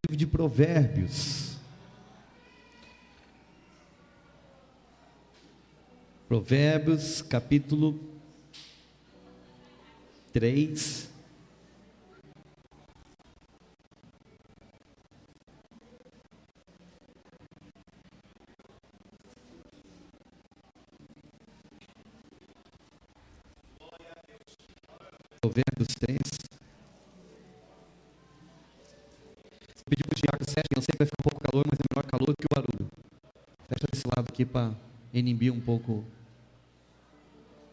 livro de Provérbios. Provérbios, capítulo 3. Provérbios 3. Pedi para o Tiago Sérgio, eu sei que vai ficar um pouco calor, mas é melhor calor que o barulho. Fecha desse lado aqui para inibir um pouco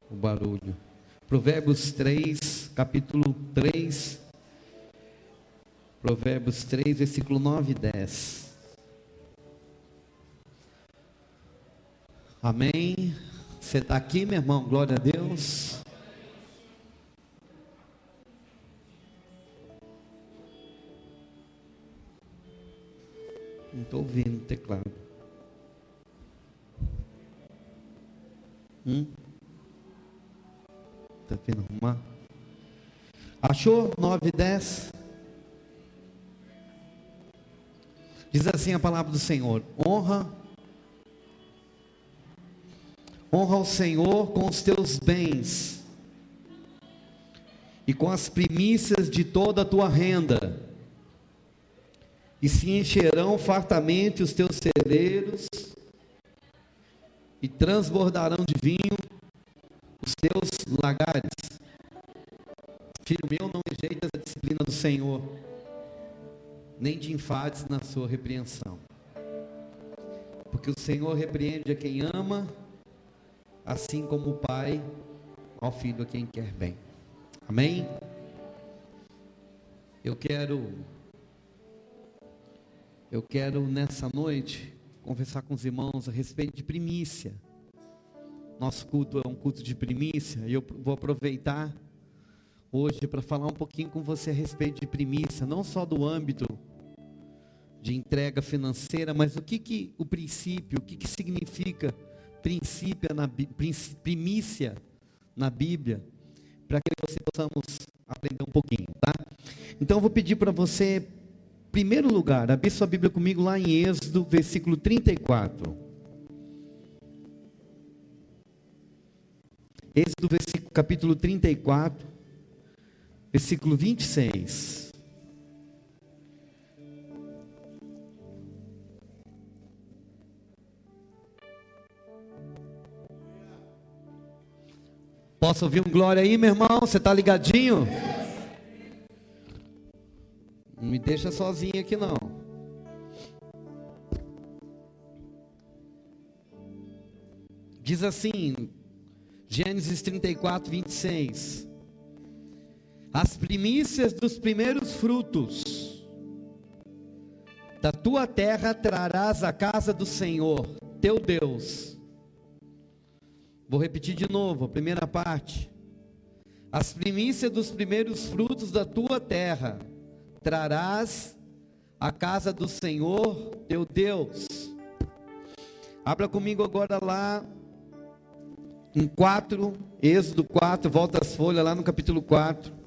o barulho. Provérbios 3, capítulo 3. Provérbios 3, versículo 9 e 10. Amém. Você está aqui, meu irmão? Glória a Deus. Não estou ouvindo o teclado. Está vendo arrumar? Achou? 9 e 10. Diz assim a palavra do Senhor: honra ao Senhor com os teus bens e com as primícias de toda a tua renda, e se encherão fartamente os teus celeiros, e transbordarão de vinho os teus lagares. Filho meu, não rejeites a disciplina do Senhor, nem te enfades na sua repreensão, porque o Senhor repreende a quem ama, assim como o Pai ao filho a quem quer bem. Amém? Eu quero nessa noite conversar com os irmãos a respeito de primícia. Nosso culto é um culto de primícia, e eu vou aproveitar hoje para falar um pouquinho com você a respeito de primícia, não só do âmbito de entrega financeira, mas o princípio, o que significa primícia na Bíblia, para que você possamos aprender um pouquinho, tá? Então eu vou pedir para você, em primeiro lugar, abrir sua Bíblia comigo lá em Êxodo, versículo 34. Êxodo, capítulo 34, versículo 26. Posso ouvir um glória aí, meu irmão? Você está ligadinho? Não me deixa sozinho aqui não. Diz assim, Gênesis 34, 26. As primícias dos primeiros frutos da tua terra trarás à casa do Senhor, teu Deus. Vou repetir de novo, a primeira parte. As primícias dos primeiros frutos da tua terra trarás à casa do Senhor, teu Deus. Abra comigo agora lá em 4, Êxodo 4, volta as folhas lá no capítulo 4.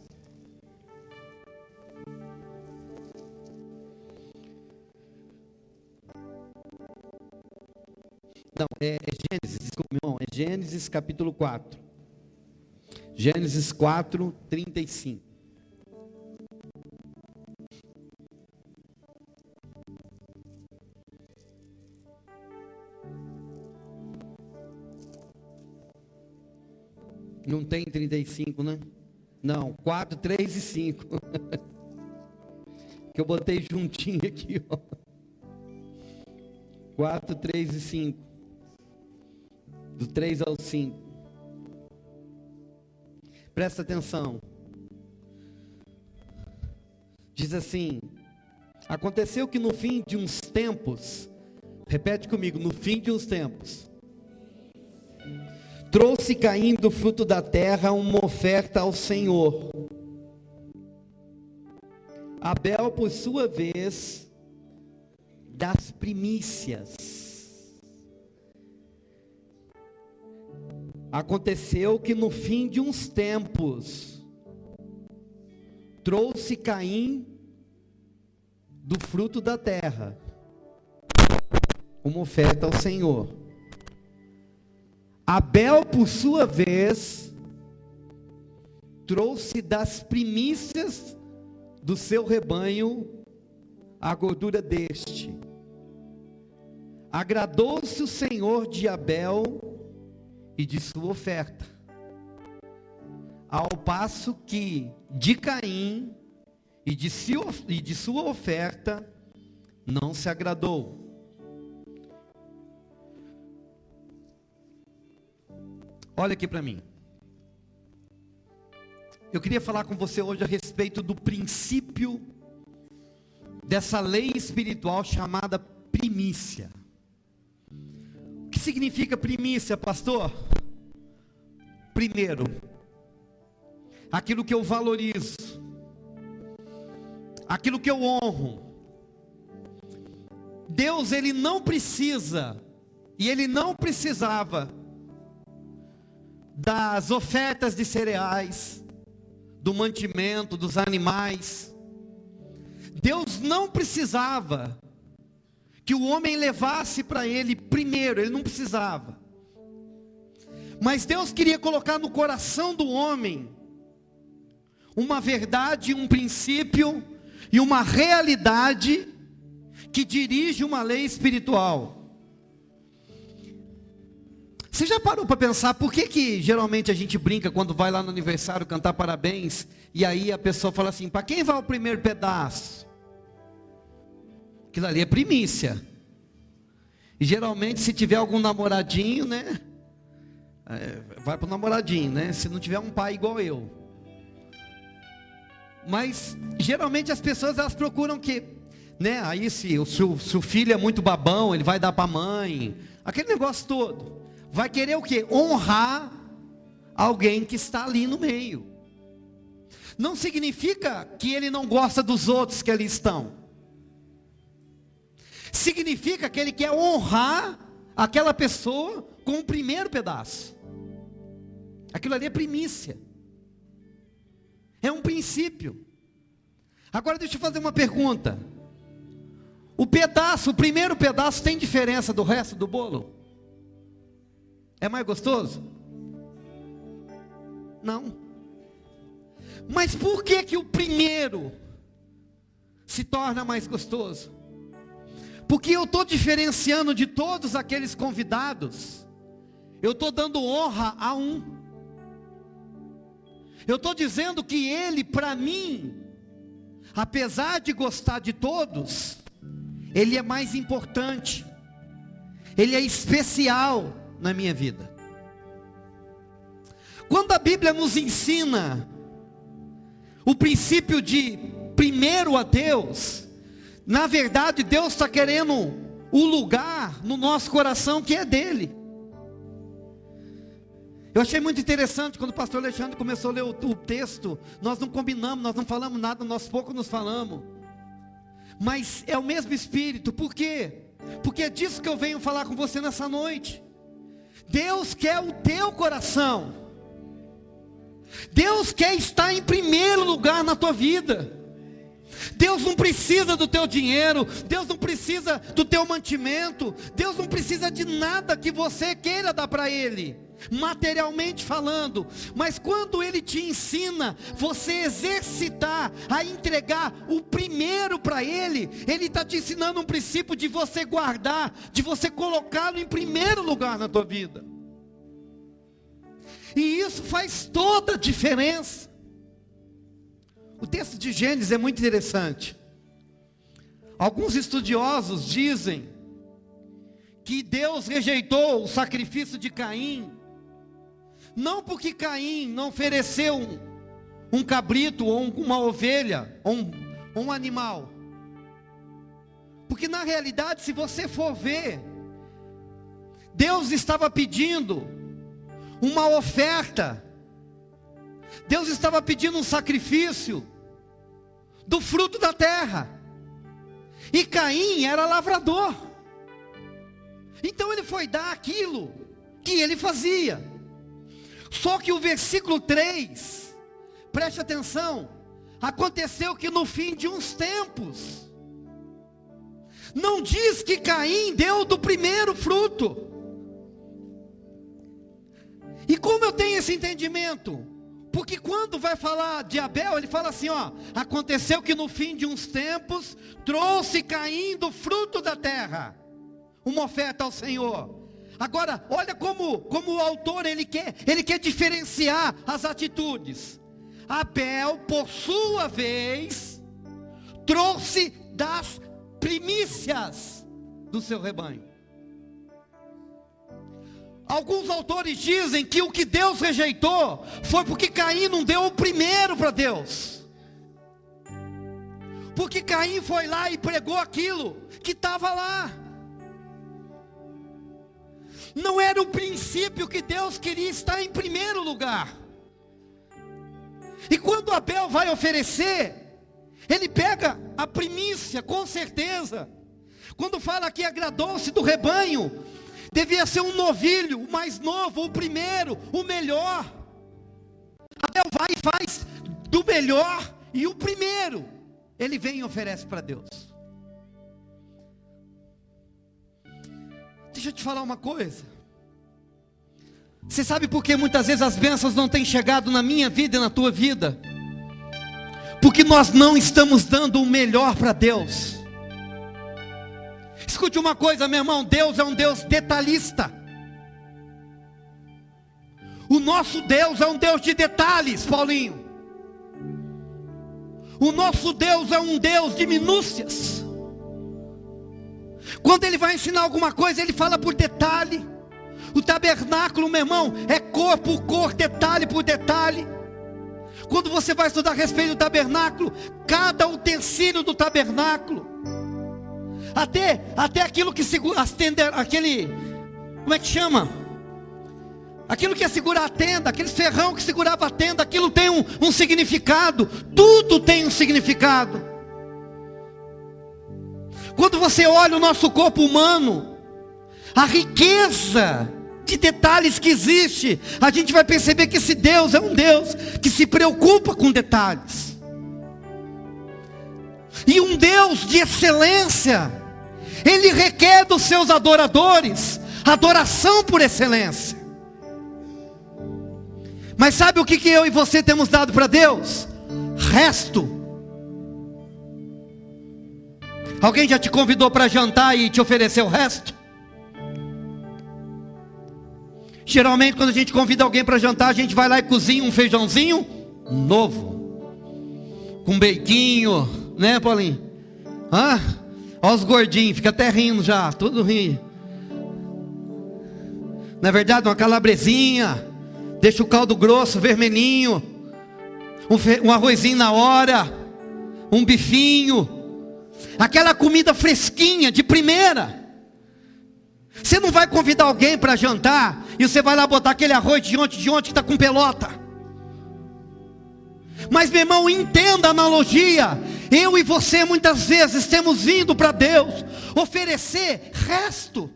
Não, é Gênesis, desculpa, meu irmão, é Gênesis capítulo 4. Gênesis 4, 35. Não tem 35, né? Não, 4, 3 e 5. Que eu botei juntinho aqui, ó. 4, 3 e 5. Do 3 ao 5. Presta atenção. Diz assim: aconteceu que no fim de uns tempos, repete comigo, no fim de uns tempos, trouxe Caim do fruto da terra uma oferta ao Senhor. Abel, por sua vez, das primícias. Aconteceu que no fim de uns tempos, trouxe Caim do fruto da terra, uma oferta ao Senhor. Abel, por sua vez, trouxe das primícias do seu rebanho a gordura deste. Agradou-se o Senhor de Abel e de sua oferta, ao passo que de Caim e de sua oferta não se agradou. Olha aqui para mim. Eu queria falar com você hoje a respeito do princípio dessa lei espiritual chamada primícia. O que significa primícia, pastor? Primeiro, aquilo que eu valorizo, aquilo que eu honro. Deus, Ele não precisa, e Ele não precisava das ofertas de cereais, do mantimento, dos animais. Deus não precisava que o homem levasse para Ele primeiro, Ele não precisava. Mas Deus queria colocar no coração do homem uma verdade, um princípio e uma realidade que dirige uma lei espiritual. Você já parou para pensar por que geralmente a gente brinca quando vai lá no aniversário cantar parabéns, e aí a pessoa fala assim: para quem vai o primeiro pedaço? Aquilo ali é primícia. E geralmente, se tiver algum namoradinho, né, vai para o namoradinho, né, se não tiver um pai igual eu. Mas geralmente as pessoas, elas procuram que, né, aí se o filho é muito babão, ele vai dar para a mãe, aquele negócio todo. Vai querer o quê? Honrar alguém que está ali no meio. Não significa que ele não gosta dos outros que ali estão. Significa que ele quer honrar aquela pessoa com o primeiro pedaço. Aquilo ali é primícia. É um princípio. Agora deixa eu fazer uma pergunta. O primeiro pedaço tem diferença do resto do bolo? É mais gostoso? Não. Mas por que o primeiro se torna mais gostoso? Porque eu estou diferenciando de todos aqueles convidados. Eu estou dando honra a um. Eu estou dizendo que ele, para mim, apesar de gostar de todos, ele é mais importante. Ele é especial na minha vida. Quando a Bíblia nos ensina o princípio de primeiro a Deus, na verdade Deus está querendo o lugar no nosso coração que é dele. Eu achei muito interessante quando o pastor Alexandre começou a ler o texto. Nós não combinamos, nós não falamos nada, nós pouco nos falamos, mas é o mesmo Espírito. Por quê? Porque é disso que eu venho falar com você nessa noite. Deus quer o teu coração. Deus quer estar em primeiro lugar na tua vida. Deus não precisa do teu dinheiro, Deus não precisa do teu mantimento, Deus não precisa de nada que você queira dar para Ele, materialmente falando. Mas quando Ele te ensina você exercitar a entregar o primeiro para Ele, Ele está te ensinando um princípio de você guardar, de você colocá-lo em primeiro lugar na tua vida. E isso faz toda a diferença. O texto de Gênesis é muito interessante. Alguns estudiosos dizem que Deus rejeitou o sacrifício de Caim, não porque Caim não ofereceu um cabrito, ou uma ovelha, ou um animal. Porque na realidade, se você for ver, Deus estava pedindo uma oferta. Deus estava pedindo um sacrifício do fruto da terra. E Caim era lavrador. Então ele foi dar aquilo que ele fazia. Só que o versículo 3, preste atenção, aconteceu que no fim de uns tempos, Não diz que Caim deu do primeiro fruto. E como eu tenho esse entendimento? Porque quando vai falar de Abel, ele fala assim, ó: aconteceu que no fim de uns tempos, trouxe Caim do fruto da terra uma oferta ao Senhor. Agora, olha como o autor, ele quer diferenciar as atitudes. Abel, por sua vez, trouxe das primícias do seu rebanho. Alguns autores dizem que o que Deus rejeitou foi porque Caim não deu o primeiro para Deus. Porque Caim foi lá e pregou aquilo que estava lá. Não era o princípio que Deus queria estar em primeiro lugar. E quando Abel vai oferecer, ele pega a primícia, com certeza. Quando fala que agradou-se do rebanho, devia ser um novilho, o mais novo, o primeiro, o melhor. Abel vai e faz do melhor e o primeiro. Ele vem e oferece para Deus. Deixa eu te falar uma coisa. Você sabe por que muitas vezes as bênçãos não têm chegado na minha vida e na tua vida? Porque nós não estamos dando o melhor para Deus. Escute uma coisa, meu irmão, Deus é um Deus detalhista. O nosso Deus é um Deus de detalhes, Paulinho. O nosso Deus é um Deus de minúcias. Quando Ele vai ensinar alguma coisa, Ele fala por detalhe. O tabernáculo, meu irmão, é cor por cor, detalhe por detalhe. Quando você vai estudar a respeito do tabernáculo, cada utensílio do tabernáculo, até aquilo que segura, aquele, como é que chama? Aquilo que é segurar a tenda, aquele ferrão que segurava a tenda, aquilo tem um significado. Tudo tem um significado. Quando você olha o nosso corpo humano, a riqueza de detalhes que existe, a gente vai perceber que esse Deus é um Deus que se preocupa com detalhes. E um Deus de excelência, Ele requer dos seus adoradores adoração por excelência. Mas sabe o que eu e você temos dado para Deus? Resto. Alguém já te convidou para jantar e te ofereceu o resto? Geralmente quando a gente convida alguém para jantar, a gente vai lá e cozinha um feijãozinho novo, com beijinho, né, Paulinho? Olha os gordinhos, fica até rindo já, tudo rindo. Na verdade, uma calabresinha, deixa o caldo grosso, vermelhinho, um arrozinho na hora, um bifinho, aquela comida fresquinha, de primeira. Você não vai convidar alguém para jantar e você vai lá botar aquele arroz de ontem que está com pelota. Mas, meu irmão, entenda a analogia. Eu e você muitas vezes temos vindo para Deus oferecer resto.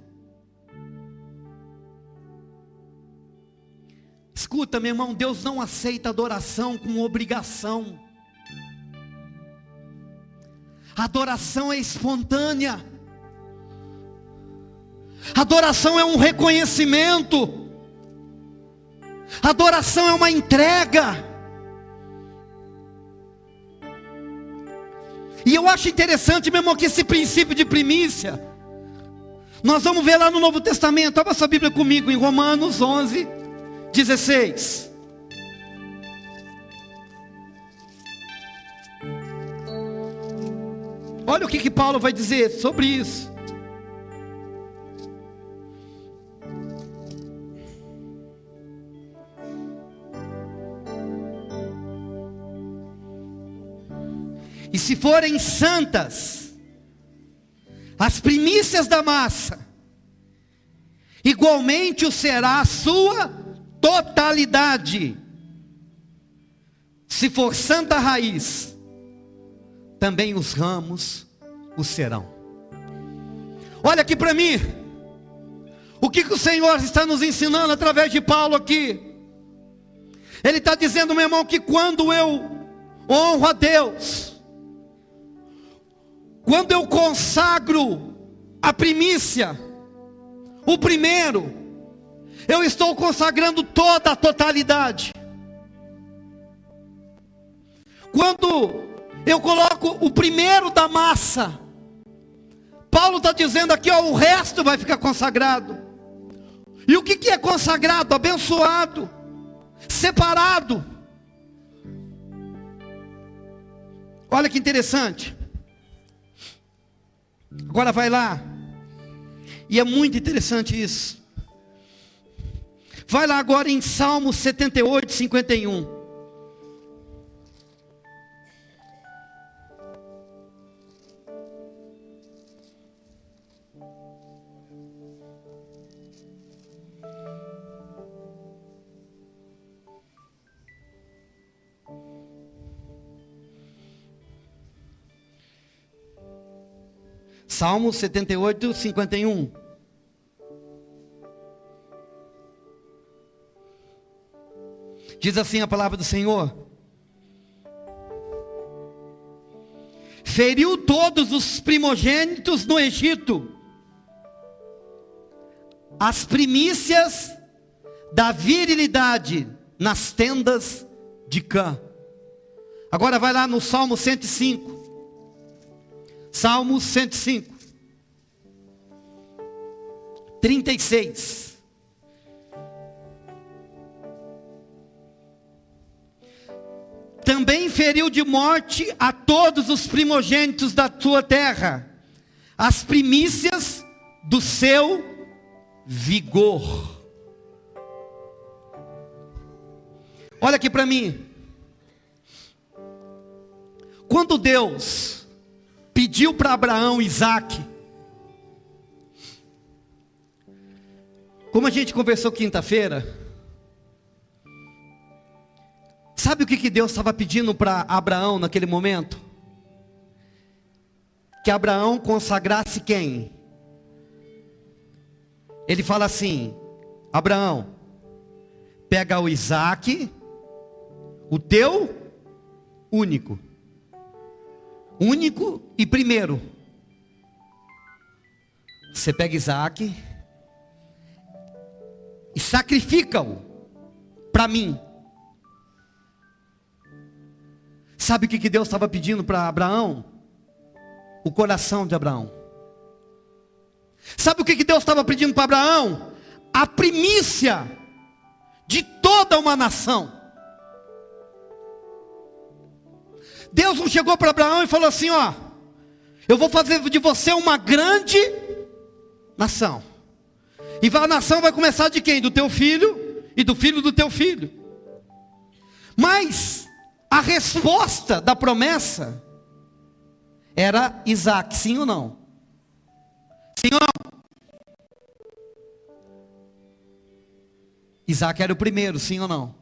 Escuta, meu irmão, Deus não aceita adoração com obrigação. Adoração é espontânea. Adoração é um reconhecimento. Adoração é uma entrega. E eu acho interessante, meu irmão, que esse princípio de primícia, nós vamos ver lá no Novo Testamento. Abra sua Bíblia comigo em Romanos 11:16. Olha o que Paulo vai dizer sobre isso. E se forem santas as primícias da massa, igualmente o será a sua totalidade. Se for santa a raiz, também os ramos o serão. Olha aqui para mim, o que o Senhor está nos ensinando através de Paulo aqui. Ele está dizendo, meu irmão, que quando eu honro a Deus, Quando eu consagro a primícia, o primeiro, eu estou consagrando toda a totalidade. Quando eu coloco o primeiro da massa, Paulo está dizendo aqui, ó, o resto vai ficar consagrado. E o que é consagrado? Abençoado, separado. Olha que interessante. Agora vai lá. E é muito interessante isso. Vai lá agora em Salmos 78, 51. Salmo 78, 51. Diz assim a palavra do Senhor: feriu todos os primogênitos no Egito, as primícias da virilidade nas tendas de Cã. Agora vai lá no Salmo 105. Salmo 105, 36. Também feriu de morte a todos os primogênitos da tua terra, as primícias do seu vigor. Olha aqui para mim. Quando Deus pediu para Abraão Isaac, como a gente conversou quinta-feira, sabe o que Deus estava pedindo para Abraão naquele momento? Que Abraão consagrasse quem? Ele fala assim: Abraão, pega o Isaac, o teu único e primeiro. Você pega Isaac e sacrifica-o para mim. Sabe o que Deus estava pedindo para Abraão? O coração de Abraão. Sabe o que Deus estava pedindo para Abraão? A primícia de toda uma nação. Deus não chegou para Abraão e falou assim, ó, eu vou fazer de você uma grande nação. E a nação vai começar de quem? Do teu filho e do filho do teu filho. Mas a resposta da promessa era Isaac, sim ou não? Sim ou não? Isaac era o primeiro, sim ou não?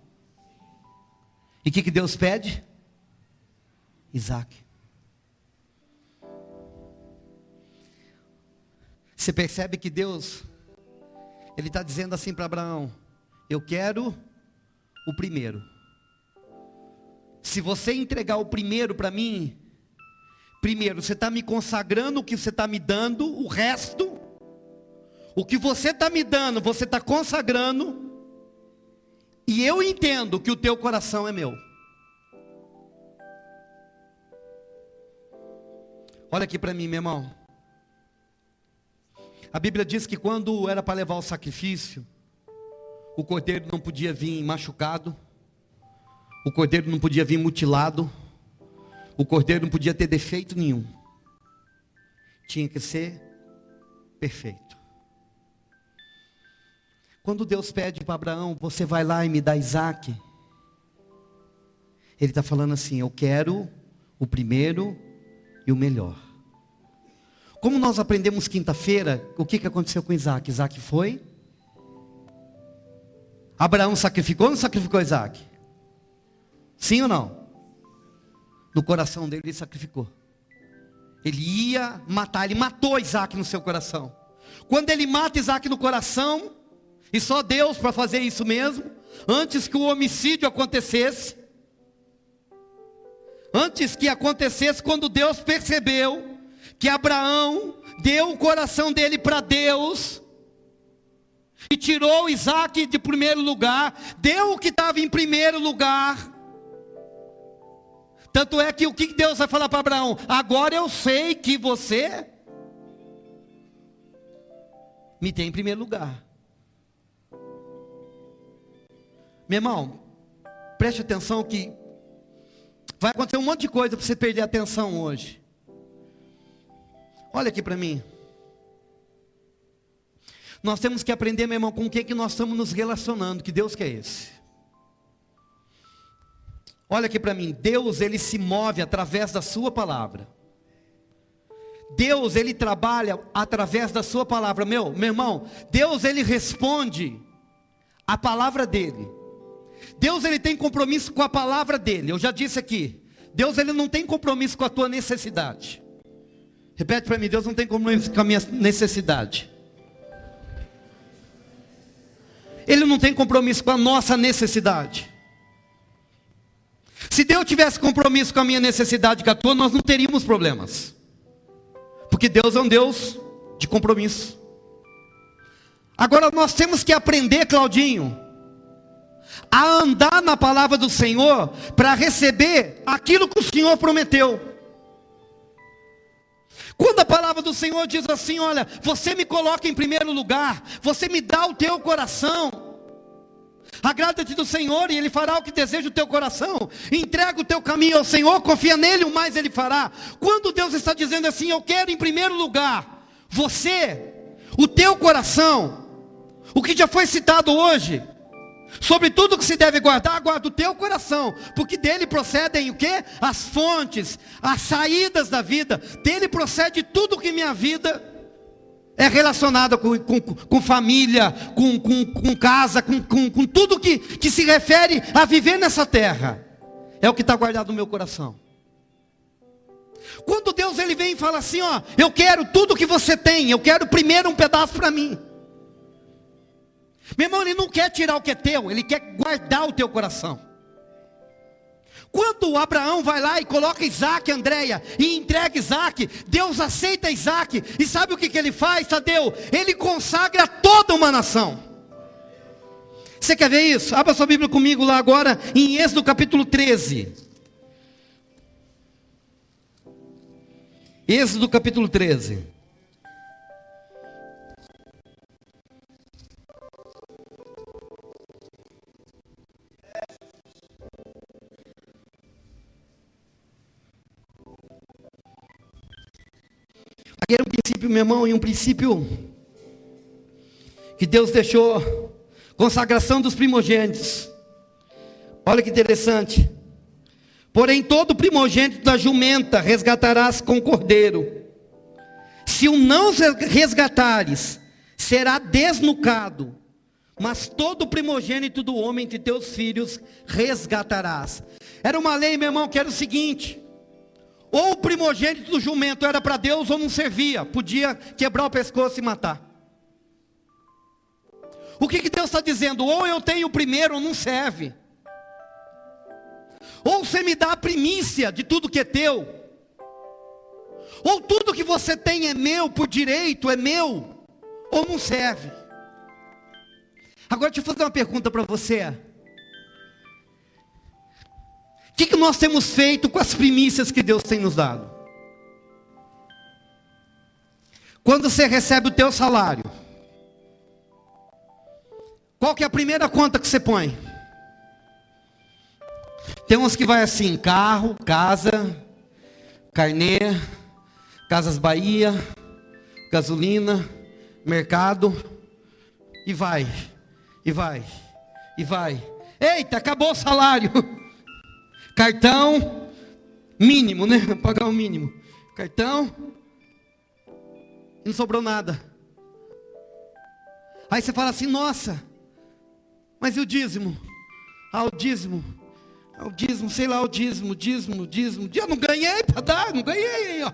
E o que Deus pede? Isaac. Você percebe que Deus, Ele está dizendo assim para Abraão: eu quero o primeiro. Se você entregar o primeiro para mim, primeiro você está me consagrando o que você está me dando, o resto, o que você está me dando, você está consagrando, e eu entendo que o teu coração é meu. Olha aqui para mim, meu irmão. A Bíblia diz que quando era para levar o sacrifício, o cordeiro não podia vir machucado, o cordeiro não podia vir mutilado, o cordeiro não podia ter defeito nenhum. Tinha que ser perfeito. Quando Deus pede para Abraão, você vai lá e me dá Isaac, Ele está falando assim: eu quero o primeiro e o melhor. Como nós aprendemos quinta-feira, o que aconteceu com Isaac? Isaac foi? Abraão sacrificou ou não sacrificou Isaac? Sim ou não? No coração dele ele sacrificou. Ele ia matar, ele matou Isaac no seu coração. Quando ele mata Isaac no coração, e só Deus para fazer isso mesmo, antes que o homicídio acontecesse, antes que acontecesse, quando Deus percebeu que Abraão deu o coração dele para Deus, e tirou Isaac de primeiro lugar, deu o que estava em primeiro lugar. Tanto é que o que Deus vai falar para Abraão? Agora eu sei que você me tem em primeiro lugar. Meu irmão, preste atenção que vai acontecer um monte de coisa para você perder a atenção hoje. Olha aqui para mim. Nós temos que aprender, meu irmão, com o que nós estamos nos relacionando. Que Deus que é esse? Olha aqui para mim. Deus, Ele se move através da sua palavra. Deus, Ele trabalha através da sua palavra. Meu irmão, Deus, Ele responde a palavra dEle. Deus, Ele tem compromisso com a palavra dEle. Eu já disse aqui. Deus, Ele não tem compromisso com a tua necessidade. Repete para mim. Deus não tem compromisso com a minha necessidade. Ele não tem compromisso com a nossa necessidade. Se Deus tivesse compromisso com a minha necessidade e com a tua, nós não teríamos problemas. Porque Deus é um Deus de compromisso. Agora nós temos que aprender, Claudinho, a andar na palavra do Senhor para receber aquilo que o Senhor prometeu. Quando a palavra do Senhor diz assim: olha, você me coloca em primeiro lugar, você me dá o teu coração, agrada-te do Senhor e Ele fará o que deseja o teu coração, entrega o teu caminho ao Senhor, confia nele, o mais Ele fará. Quando Deus está dizendo assim: eu quero em primeiro lugar você, o teu coração, o que já foi citado hoje, sobre tudo que se deve guardar, guarda o teu coração, porque dele procedem o quê? As fontes, as saídas da vida. Dele procede tudo que minha vida é relacionada com família, com casa, com tudo que se refere a viver nessa terra. É o que está guardado no meu coração. Quando Deus ele vem e fala assim: ó, eu quero tudo que você tem, eu quero primeiro um pedaço para mim. Meu irmão, Ele não quer tirar o que é teu, Ele quer guardar o teu coração. Quando Abraão vai lá e coloca Isaac, Andréia, e entrega Isaac, Deus aceita Isaac, e sabe o que Ele faz, Tadeu? Ele consagra toda uma nação. Você quer ver isso? Abra sua Bíblia comigo lá agora, em Êxodo capítulo 13. Êxodo capítulo 13. Aqui era um princípio, meu irmão, e um princípio que Deus deixou: consagração dos primogênitos. Olha que interessante. Porém, todo primogênito da jumenta resgatarás com cordeiro. Se o não resgatares, será desnucado. Mas todo primogênito do homem de teus filhos resgatarás. Era uma lei, meu irmão, que era o seguinte: ou o primogênito do jumento era para Deus ou não servia, podia quebrar o pescoço e matar. O que Deus está dizendo? Ou eu tenho o primeiro ou não serve. Ou você me dá a primícia de tudo que é teu, ou tudo que você tem é meu por direito, é meu, ou não serve. Agora deixa eu fazer uma pergunta para você. O que nós temos feito com as primícias que Deus tem nos dado? Quando você recebe o teu salário, qual que é a primeira conta que você põe? Tem uns que vai assim: carro, casa, carnê, Casas Bahia, gasolina, mercado, e vai, e vai, e vai. Eita, acabou o salário. Cartão, mínimo, né? Pagar o mínimo. Cartão, e não sobrou nada. Aí você fala assim: nossa, mas e o dízimo? O dízimo, sei lá, o dízimo. Eu não ganhei para dar, não ganhei, ó.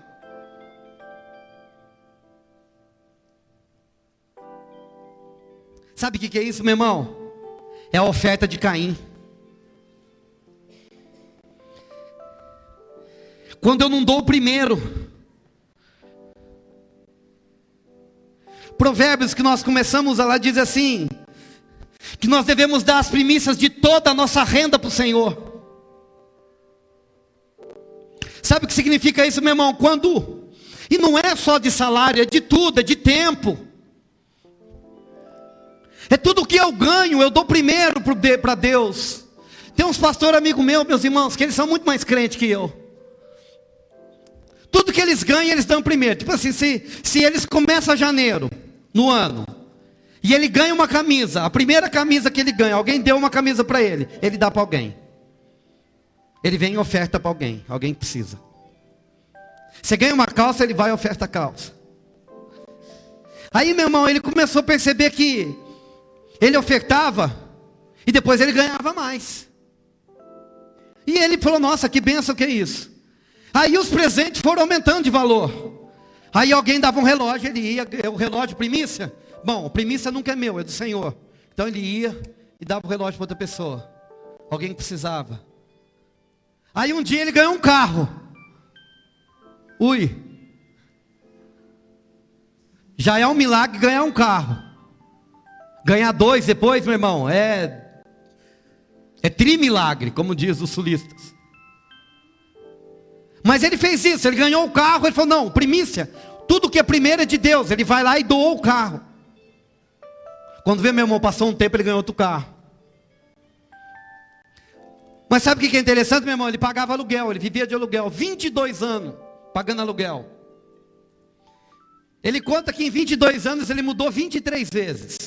Sabe o que é isso, meu irmão? É a oferta de Caim. Quando eu não dou o primeiro, Provérbios que nós começamos a lá diz assim, que nós devemos dar as primícias de toda a nossa renda para o Senhor. Sabe o que significa isso, meu irmão? E não é só de salário, é de tudo, é de tempo. É tudo que eu ganho, eu dou primeiro para Deus. Tem uns pastores amigos meus, meus irmãos, que eles são muito mais crentes que eu. Tudo que eles ganham, eles dão primeiro. Tipo assim, se eles começam janeiro, no ano, e ele ganha uma camisa, a primeira camisa que ele ganha, alguém deu uma camisa para ele dá para alguém. Ele vem e oferta para alguém que precisa. Você ganha uma calça, ele vai e oferta a calça. Aí, meu irmão, ele começou a perceber que ele ofertava e depois ele ganhava mais. E ele falou, nossa, que bênção que é isso. Aí os presentes foram aumentando de valor. Aí alguém dava um relógio, ele ia, o relógio primícia. Bom, primícia nunca é meu, é do Senhor. Então ele ia e dava o relógio para outra pessoa. Alguém que precisava. Aí um dia ele ganhou um carro. Ui. Já é um milagre ganhar um carro. Ganhar dois depois, meu irmão, é trimilagre, como diz os sulistas. Mas ele fez isso, ele ganhou o carro, ele falou, não, primícia, tudo que é primeiro é de Deus. Ele vai lá e doou o carro. Quando vê, meu irmão, passou um tempo, ele ganhou outro carro. Mas sabe o que é interessante, meu irmão? Ele pagava aluguel, ele vivia de aluguel, 22 anos pagando aluguel. Ele conta que em 22 anos ele mudou 23 vezes.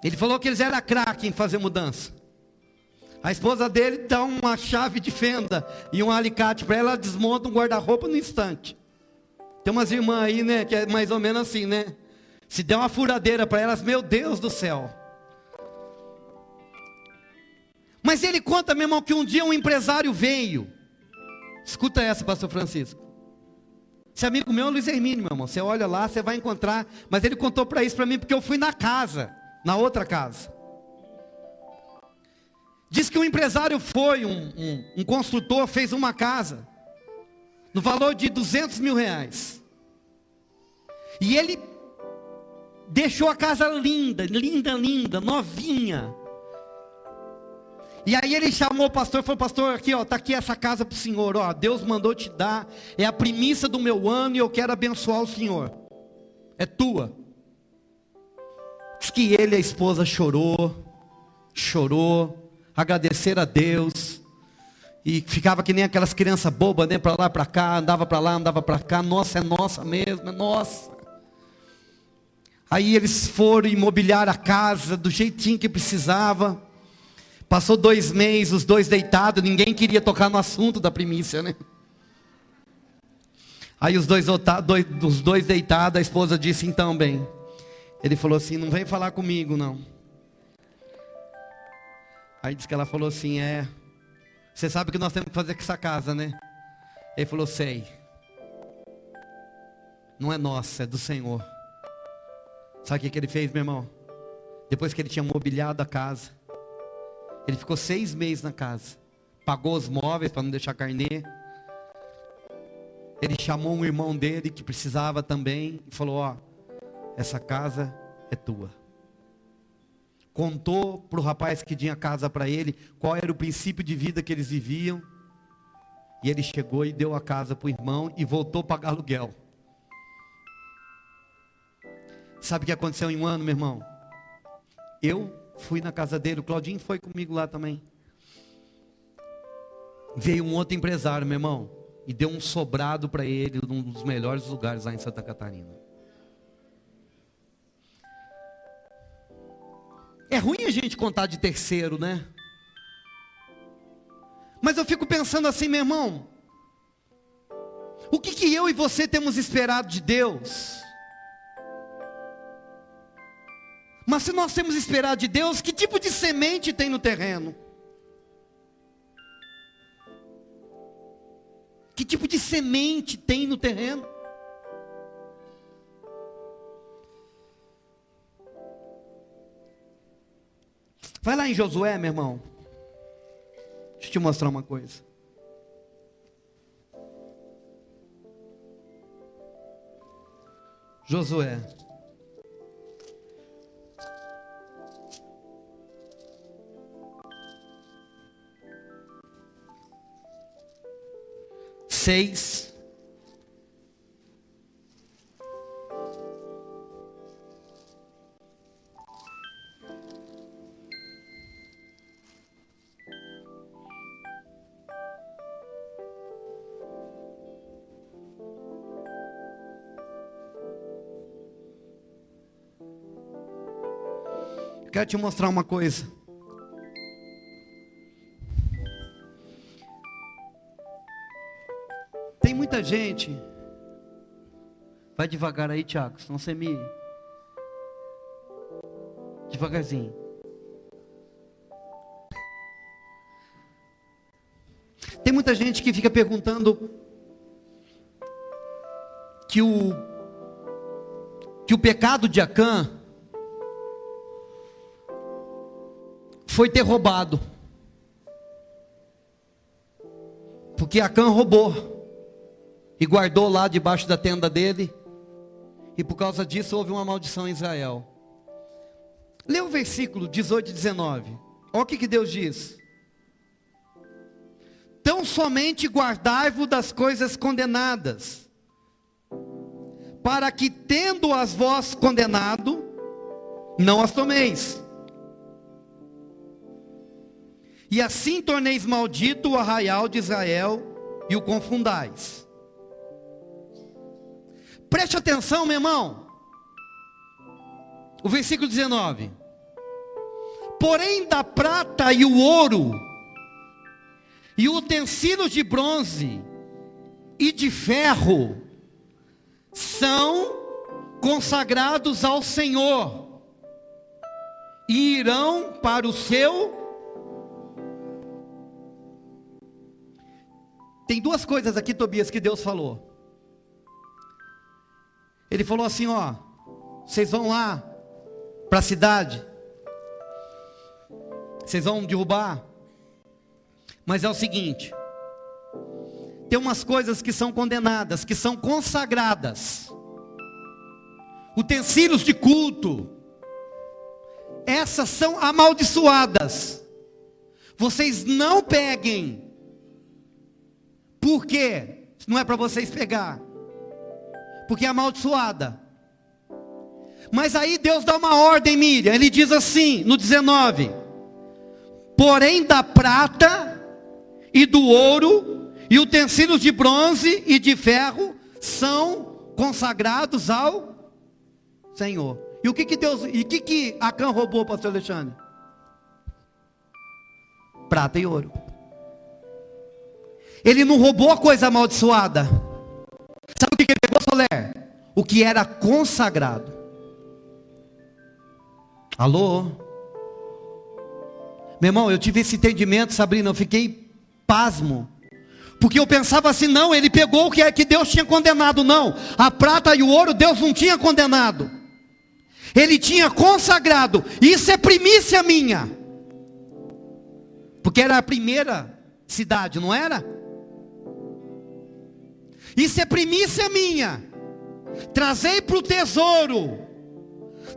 Ele falou que eles eram craque em fazer mudança. A esposa dele dá uma chave de fenda e um alicate para ela, ela desmonta um guarda-roupa no instante. Tem umas irmãs aí, né, que é mais ou menos assim, né? Se der uma furadeira para elas, meu Deus do céu. Mas ele conta, meu irmão, que um dia um empresário veio. Escuta essa, pastor Francisco. Esse amigo meu é o Luiz Hermínio, meu irmão. Você olha lá, você vai encontrar. Mas ele contou isso para mim, porque eu fui na casa, na outra casa. Diz que um empresário foi, um construtor, fez uma casa, no valor de 200 mil reais. E ele deixou a casa linda, linda, linda, novinha. E aí ele chamou o pastor e falou, pastor, aqui ó, está aqui essa casa para o senhor, ó, Deus mandou te dar, é a primícia do meu ano e eu quero abençoar o senhor, é tua. Diz que ele e a esposa chorou, agradecer a Deus, e ficava que nem aquelas crianças bobas, né, para lá, para cá, andava para lá, andava para cá, nossa, é nossa mesmo, é nossa. Aí eles foram imobiliar a casa do jeitinho que precisava. Passou 2 meses, os dois deitados, ninguém queria tocar no assunto da primícia, né? Aí os dois deitados, a esposa disse, então bem. Ele falou assim, não vem falar comigo não. Aí disse que ela falou assim, você sabe o que nós temos que fazer com essa casa, né? Ele falou, sei. Não é nossa, é do Senhor. Sabe o que ele fez, meu irmão? Depois que ele tinha mobiliado a casa, ele ficou 6 meses na casa. Pagou os móveis para não deixar carnê. Ele chamou um irmão dele que precisava também. E falou, ó, essa casa é tua. Contou para o rapaz que tinha casa para ele, qual era o princípio de vida que eles viviam. E ele chegou e deu a casa para o irmão e voltou a pagar aluguel. Sabe o que aconteceu em um ano, meu irmão? Eu fui na casa dele, o Claudinho foi comigo lá também. Veio um outro empresário, meu irmão, e deu um sobrado para ele, num dos melhores lugares lá em Santa Catarina. É ruim a gente contar de terceiro, né? Mas eu fico pensando assim, meu irmão, o que eu e você temos esperado de Deus? Mas se nós temos esperado de Deus, que tipo de semente tem no terreno? Que tipo de semente tem no terreno? Vai lá em Josué, meu irmão. Deixa eu te mostrar uma coisa. Josué. Seis. Quero te mostrar uma coisa. Tem muita gente. Vai devagar aí, Tiago, senão você me... Devagarzinho. Tem muita gente que fica perguntando que o pecado de Acã foi ter roubado, porque Acã roubou e guardou lá debaixo da tenda dele, e por causa disso houve uma maldição em Israel. Lê o versículo 18 e 19. Olha o que Deus diz: tão somente guardai-vos das coisas condenadas, para que, tendo-as vós condenado, não as tomeis. E assim torneis maldito o arraial de Israel e o confundais. Preste atenção, meu irmão. O versículo 19. Porém da prata e o ouro, e utensílios de bronze e de ferro, são consagrados ao Senhor, e irão para o seu... Tem duas coisas aqui, Tobias, que Deus falou. Ele falou assim, ó, vocês vão lá para a cidade, vocês vão derrubar, mas é o seguinte, tem umas coisas que são condenadas, que são consagradas, utensílios de culto, essas são amaldiçoadas, vocês não peguem. Por quê? Não é para vocês pegar, porque é amaldiçoada. Mas aí Deus dá uma ordem, Miriam. Ele diz assim, no 19: porém da prata e do ouro, e utensílios de bronze e de ferro, são consagrados ao Senhor. E o que Deus, e o que Acã roubou, pastor Alexandre? Prata e ouro. Ele não roubou a coisa amaldiçoada. Sabe o que ele pegou, Soler? O que era consagrado. Alô? Meu irmão, eu tive esse entendimento, Sabrina, eu fiquei pasmo. Porque eu pensava assim, não, ele pegou o que é que Deus tinha condenado. Não, a prata e o ouro Deus não tinha condenado. Ele tinha consagrado. Isso é primícia minha. Porque era a primeira cidade, não era? Isso é primícia minha. Trazei para o tesouro.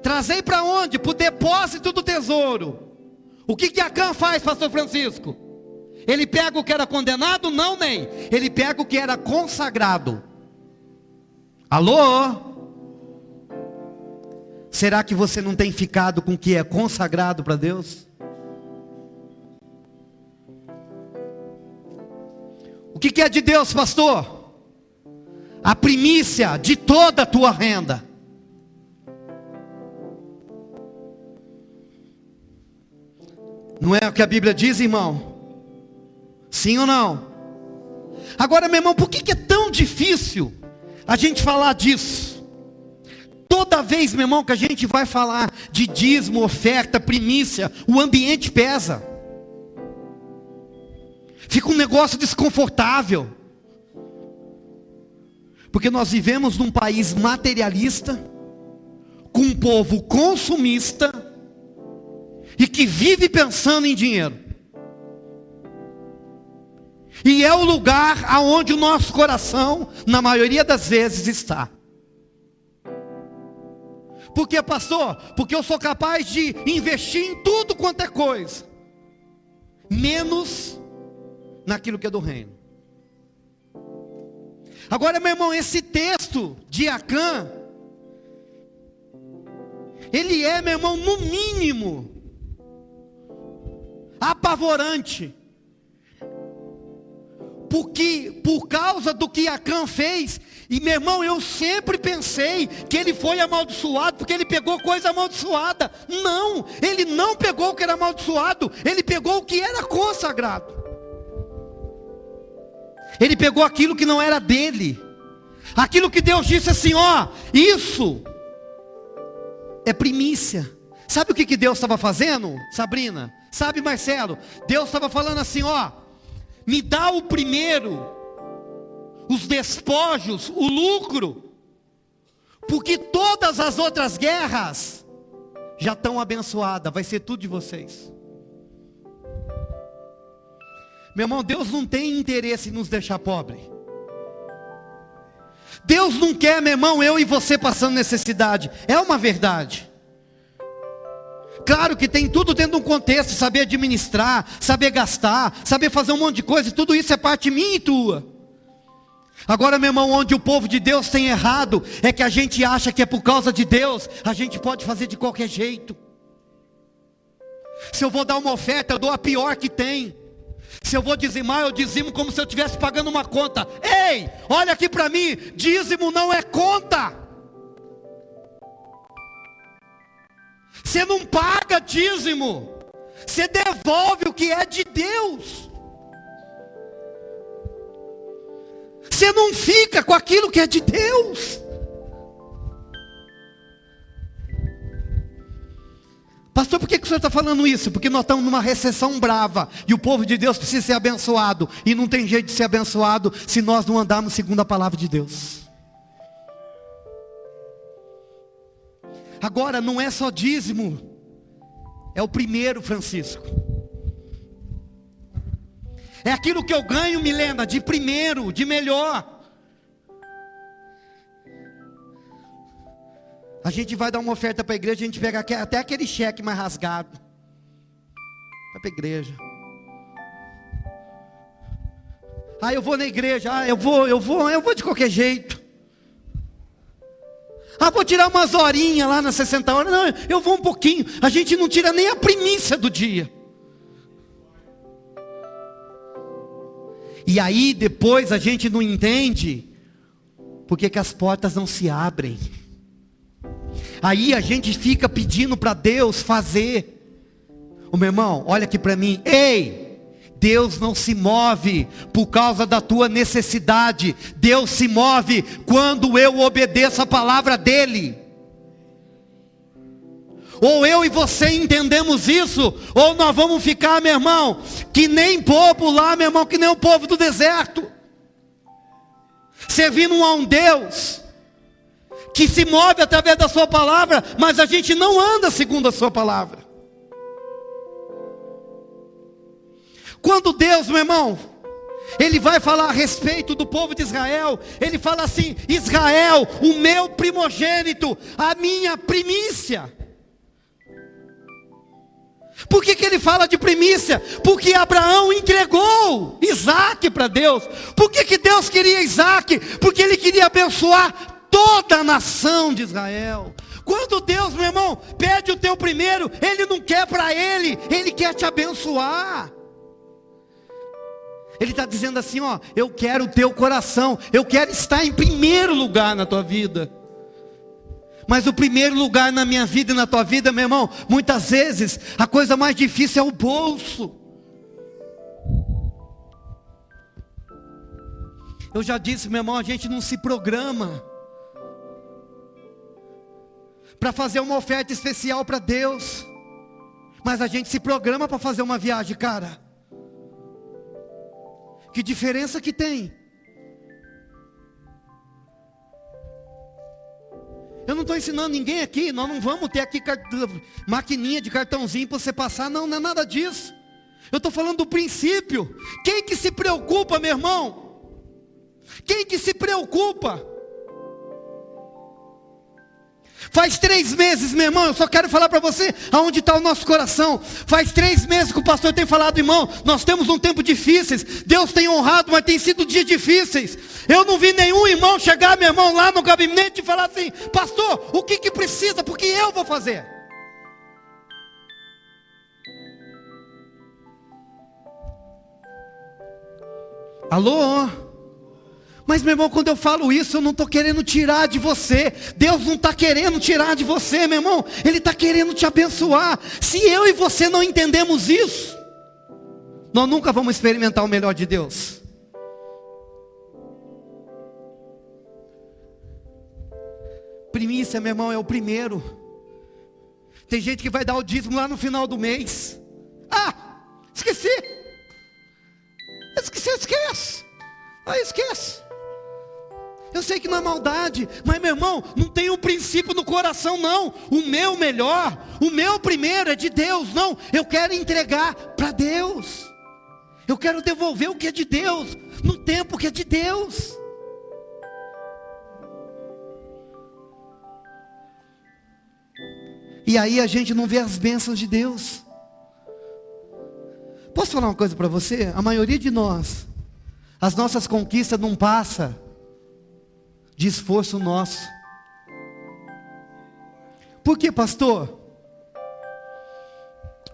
Trazei para onde? Para o depósito do tesouro. O que Acã faz, pastor Francisco? Ele pega o que era condenado? Não, nem. Ele pega o que era consagrado. Alô? Será que você não tem ficado com o que é consagrado para Deus? O que é de Deus, pastor? A primícia de toda a tua renda. Não é o que a Bíblia diz, irmão? Sim ou não? Agora, meu irmão, por que é tão difícil a gente falar disso? Toda vez, meu irmão, que a gente vai falar de dízimo, oferta, primícia, o ambiente pesa. Fica um negócio desconfortável. Porque nós vivemos num país materialista, com um povo consumista, e que vive pensando em dinheiro. E é o lugar aonde o nosso coração, na maioria das vezes, está. Por quê, pastor? Porque eu sou capaz de investir em tudo quanto é coisa, menos naquilo que é do reino. Agora, meu irmão, esse texto de Acã, ele é, meu irmão, no mínimo apavorante, porque por causa do que Acã fez. E meu irmão, eu sempre pensei que ele foi amaldiçoado porque ele pegou coisa amaldiçoada. Não, ele não pegou o que era amaldiçoado, ele pegou o que era consagrado. Ele pegou aquilo que não era dele, aquilo que Deus disse assim, ó, isso é primícia. Sabe o que Deus estava fazendo, Sabrina? Sabe, Marcelo? Deus estava falando assim, ó, me dá o primeiro, os despojos, o lucro, porque todas as outras guerras já estão abençoadas, vai ser tudo de vocês. Meu irmão, Deus não tem interesse em nos deixar pobre. Deus não quer, meu irmão, eu e você passando necessidade. É uma verdade. Claro que tem tudo dentro de um contexto, saber administrar, saber gastar, saber fazer um monte de coisa, tudo isso é parte minha e tua. Agora, meu irmão, onde o povo de Deus tem errado, é que a gente acha que é por causa de Deus, a gente pode fazer de qualquer jeito. Se eu vou dar uma oferta, eu dou a pior que tem. Se eu vou dizimar, eu dizimo como se eu estivesse pagando uma conta. Ei, olha aqui para mim, dízimo não é conta. Você não paga dízimo, você devolve o que é de Deus. Você não fica com aquilo que é de Deus. Pastor, por que o senhor está falando isso? Porque nós estamos numa recessão brava, e o povo de Deus precisa ser abençoado, e não tem jeito de ser abençoado, se nós não andarmos segundo a palavra de Deus. Agora, não é só dízimo, é o primeiro, Francisco. É aquilo que eu ganho, Milena, de primeiro, de melhor. A gente vai dar uma oferta para a igreja, a gente pega até aquele cheque mais rasgado. Vai para a igreja. Ah, eu vou na igreja, eu vou de qualquer jeito. Ah, vou tirar umas horinhas lá nas 60 horas. Não, eu vou um pouquinho. A gente não tira nem a primícia do dia. E aí depois a gente não entende porque que as portas não se abrem. Aí a gente fica pedindo para Deus fazer. Ô meu irmão, olha aqui para mim. Ei, Deus não se move por causa da tua necessidade. Deus se move quando eu obedeço a palavra dEle. Ou eu e você entendemos isso, ou nós vamos ficar, meu irmão, que nem povo lá, meu irmão, que nem o povo do deserto, servindo a um Deus que se move através da sua palavra, mas a gente não anda segundo a sua palavra. Quando Deus, meu irmão, Ele vai falar a respeito do povo de Israel, Ele fala assim: Israel, o meu primogênito, a minha primícia. Por que Ele fala de primícia? Porque Abraão entregou Isaac para Deus. Por que Deus queria Isaac? Porque Ele queria abençoar toda a nação de Israel. Quando Deus, meu irmão, pede o teu primeiro, Ele não quer para Ele, Ele quer te abençoar. Ele está dizendo assim, ó, eu quero o teu coração, eu quero estar em primeiro lugar na tua vida. Mas o primeiro lugar na minha vida e na tua vida, meu irmão, muitas vezes a coisa mais difícil é o bolso. Eu já disse, meu irmão, a gente não se programa para fazer uma oferta especial para Deus, mas a gente se programa para fazer uma viagem, cara. Que diferença que tem? Eu não estou ensinando ninguém aqui, nós não vamos ter aqui maquininha de cartãozinho para você passar, não é nada disso. Eu estou falando do princípio. Quem que se preocupa, meu irmão? Quem que se preocupa? Faz 3 meses, meu irmão, eu só quero falar para você aonde está o nosso coração. Faz 3 meses que o pastor tem falado, irmão, nós temos um tempo difícil. Deus tem honrado, mas tem sido dias difíceis. Eu não vi nenhum irmão chegar, meu irmão, lá no gabinete e falar assim: pastor, o que precisa? Porque eu vou fazer. Alô? Mas meu irmão, quando eu falo isso, eu não estou querendo tirar de você. Deus não está querendo tirar de você, meu irmão. Ele está querendo te abençoar. Se eu e você não entendemos isso, nós nunca vamos experimentar o melhor de Deus. Primícia, meu irmão, é o primeiro. Tem gente que vai dar o dízimo lá no final do mês. Esqueci. Esquece. Esquece. Eu sei que não é maldade, mas meu irmão, não tem um princípio no coração não. O meu melhor, o meu primeiro é de Deus. Não, eu quero entregar para Deus. Eu quero devolver o que é de Deus, no tempo que é de Deus. E aí a gente não vê as bênçãos de Deus. Posso falar uma coisa para você? A maioria de nós, as nossas conquistas não passam de esforço nosso. Por que, pastor?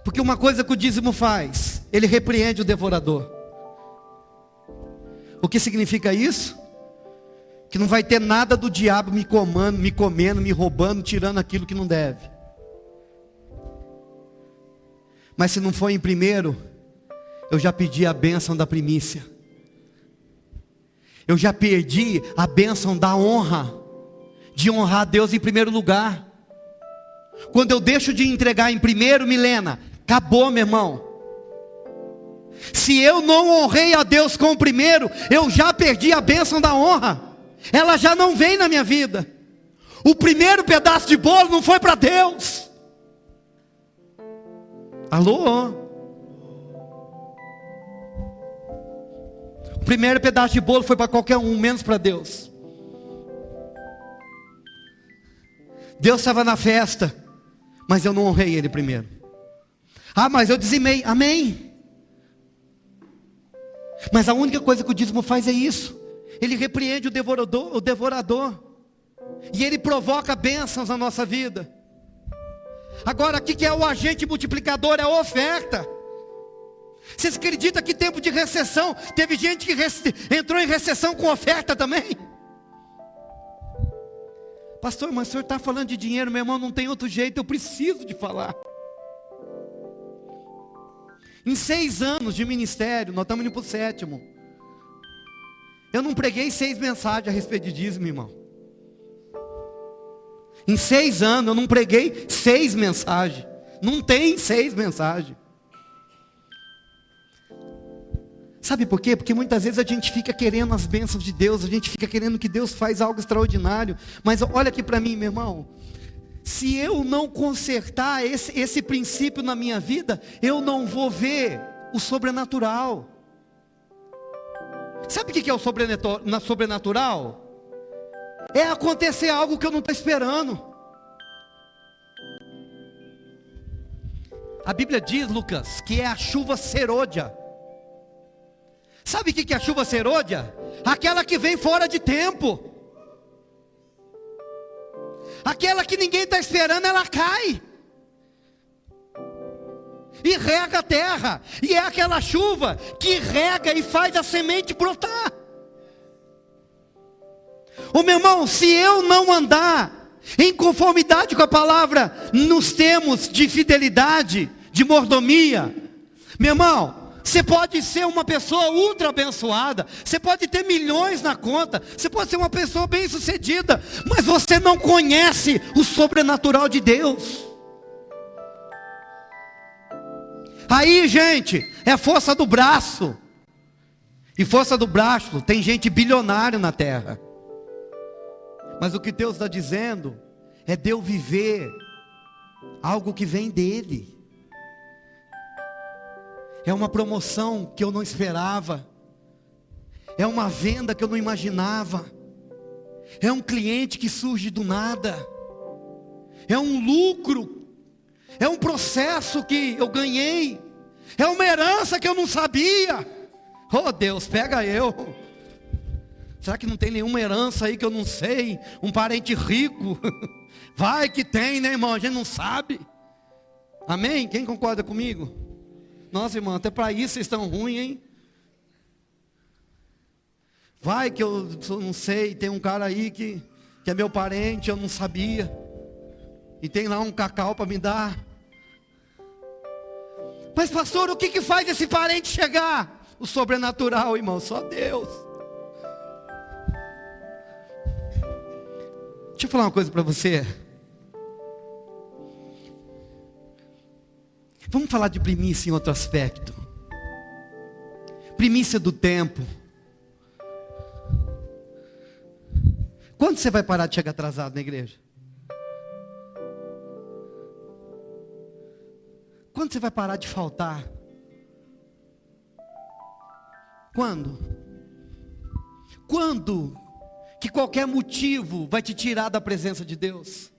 Porque uma coisa que o dízimo faz, ele repreende o devorador. O que significa isso? Que não vai ter nada do diabo me comendo, me roubando, tirando aquilo que não deve. Mas se não for em primeiro, eu já pedi a bênção da primícia. Eu já perdi a bênção da honra, de honrar a Deus em primeiro lugar. Quando eu deixo de entregar em primeiro, Milena, acabou, meu irmão. Se eu não honrei a Deus com o primeiro, eu já perdi a bênção da honra. Ela já não vem na minha vida. O primeiro pedaço de bolo não foi para Deus. Alô? O primeiro pedaço de bolo foi para qualquer um, menos para Deus. Deus estava na festa, mas eu não honrei Ele primeiro. Mas eu dizimei, amém. Mas a única coisa que o dízimo faz é isso. Ele repreende o devorador. E ele provoca bênçãos na nossa vida. Agora, o que é o agente multiplicador? É a oferta. Vocês acreditam que tempo de recessão, teve gente que entrou em recessão com oferta também? Pastor, mas o senhor está falando de dinheiro, meu irmão, não tem outro jeito, eu preciso de falar. Em 6 anos de ministério, nós estamos indo para o 7º. Eu não preguei 6 mensagens a respeito de dízimo, irmão. Em 6 anos eu não preguei 6 mensagens. Não tem 6 mensagens. Sabe por quê? Porque muitas vezes a gente fica querendo as bênçãos de Deus, a gente fica querendo que Deus faz algo extraordinário. Mas olha aqui para mim, meu irmão. Se eu não consertar esse princípio na minha vida, eu não vou ver o sobrenatural. Sabe o que é o sobrenatural? É acontecer algo que eu não estou esperando. A Bíblia diz, Lucas, que é a chuva serôdia. Sabe o que é a chuva serôdia? Aquela que vem fora de tempo. Aquela que ninguém está esperando, ela cai. E rega a terra. E é aquela chuva que rega e faz a semente brotar. Ô meu irmão, se eu não andar em conformidade com a palavra, nos termos de fidelidade, de mordomia, meu irmão, você pode ser uma pessoa ultra abençoada, você pode ter milhões na conta, você pode ser uma pessoa bem sucedida, mas você não conhece o sobrenatural de Deus. Aí, gente, é força do braço. E força do braço, tem gente bilionária na terra. Mas o que Deus está dizendo é de eu viver algo que vem dele. É uma promoção que eu não esperava. É uma venda que eu não imaginava. É um cliente que surge do nada. é um lucro, é um processo que eu ganhei, é uma herança que eu não sabia. Oh Deus, pega eu. Será que não tem nenhuma herança aí que eu não sei? Um parente rico? Vai que tem, né, irmão? A gente não sabe. Amém? Quem concorda comigo? Nossa, irmão, até para isso vocês estão ruins, hein? Vai que eu não sei, tem um cara aí que é meu parente, eu não sabia. E tem lá um cacau para me dar. Mas pastor, o que faz esse parente chegar? O sobrenatural, irmão, só Deus. Deixa eu falar uma coisa para você. Vamos falar de primícia em outro aspecto. Primícia do tempo. Quando você vai parar de chegar atrasado na igreja? Quando você vai parar de faltar? Quando? Quando que qualquer motivo vai te tirar da presença de Deus?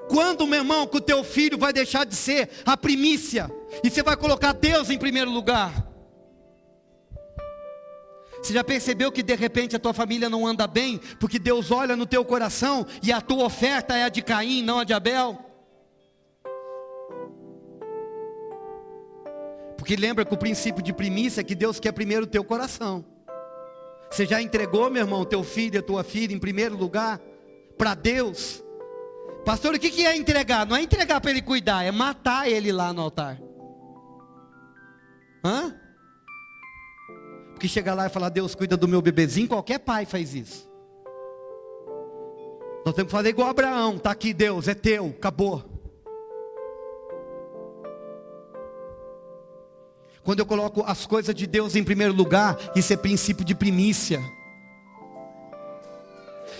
Quando, meu irmão, que o teu filho vai deixar de ser a primícia e você vai colocar Deus em primeiro lugar? Você já percebeu que de repente a tua família não anda bem, porque Deus olha no teu coração e a tua oferta é a de Caim, não a de Abel? Porque lembra que o princípio de primícia é que Deus quer primeiro o teu coração. Você já entregou, meu irmão, teu filho e a tua filha em primeiro lugar para Deus? Pastor, o que é entregar? Não é entregar para ele cuidar, é matar ele lá no altar. Hã? Porque chegar lá e falar, Deus cuida do meu bebezinho, qualquer pai faz isso. Nós temos que fazer igual Abraão, está aqui Deus, é teu, acabou. Quando eu coloco as coisas de Deus em primeiro lugar, isso é princípio de primícia.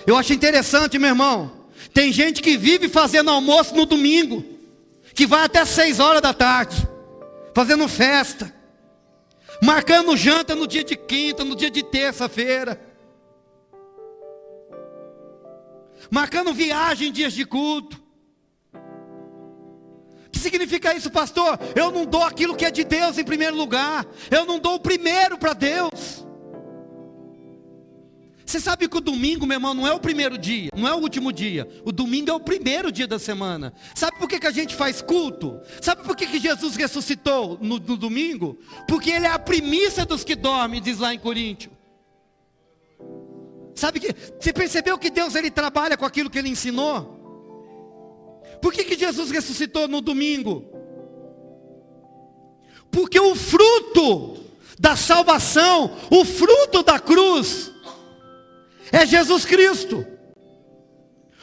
Eu acho interessante, meu irmão, tem gente que vive fazendo almoço no domingo, que vai até 6 horas da tarde, fazendo festa, marcando janta no dia de quinta, no dia de terça-feira, marcando viagem em dias de culto. O que significa isso, pastor? Eu não dou aquilo que é de Deus em primeiro lugar, eu não dou o primeiro para Deus. Você sabe que o domingo, meu irmão, não é o primeiro dia, não é o último dia. O domingo é o primeiro dia da semana. Sabe por que a gente faz culto? Sabe por que Jesus ressuscitou no domingo? Porque Ele é a primícia dos que dormem, diz lá em Coríntios. Sabe que você percebeu que Deus ele trabalha com aquilo que Ele ensinou? Por que Jesus ressuscitou no domingo? Porque o fruto da salvação, o fruto da cruz, é Jesus Cristo.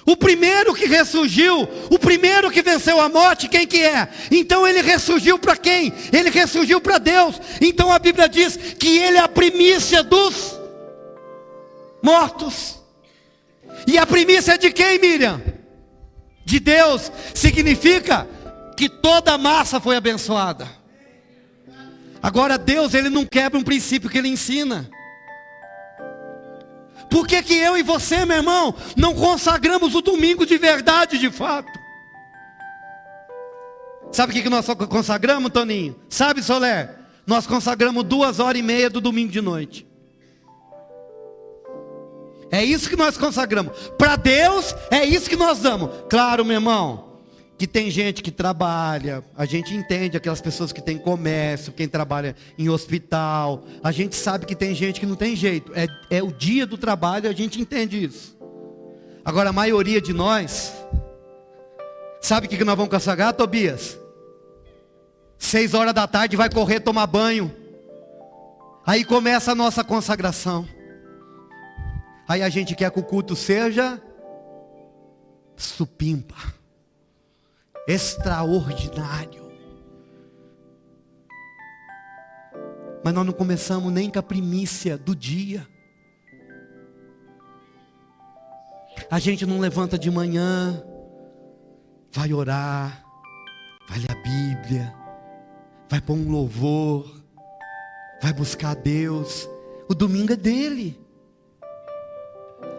O primeiro que ressurgiu, o primeiro que venceu a morte, quem que é? Então ele ressurgiu para quem? Ele ressurgiu para Deus. Então a Bíblia diz que ele é a primícia dos mortos. E a primícia é de quem, Miriam? De Deus. Significa que toda a massa foi abençoada. Agora Deus, ele não quebra um princípio que ele ensina. Por que que eu e você, meu irmão, não consagramos o domingo de verdade, de fato? Sabe o que nós consagramos, Toninho? Sabe, Soler? Nós consagramos 2h30 do domingo de noite. É isso que nós consagramos. Para Deus, é isso que nós damos. Claro, meu irmão, que tem gente que trabalha, a gente entende aquelas pessoas que têm comércio, quem trabalha em hospital, a gente sabe que tem gente que não tem jeito, é o dia do trabalho, a gente entende isso. Agora a maioria de nós, sabe o que nós vamos consagrar, Tobias? 6 horas da tarde vai correr tomar banho, aí começa a nossa consagração, aí a gente quer que o culto seja supimpa, extraordinário. Mas nós não começamos nem com a primícia do dia. A gente não levanta de manhã, vai orar, vai ler a Bíblia, vai pôr um louvor, vai buscar a Deus. O domingo é dele.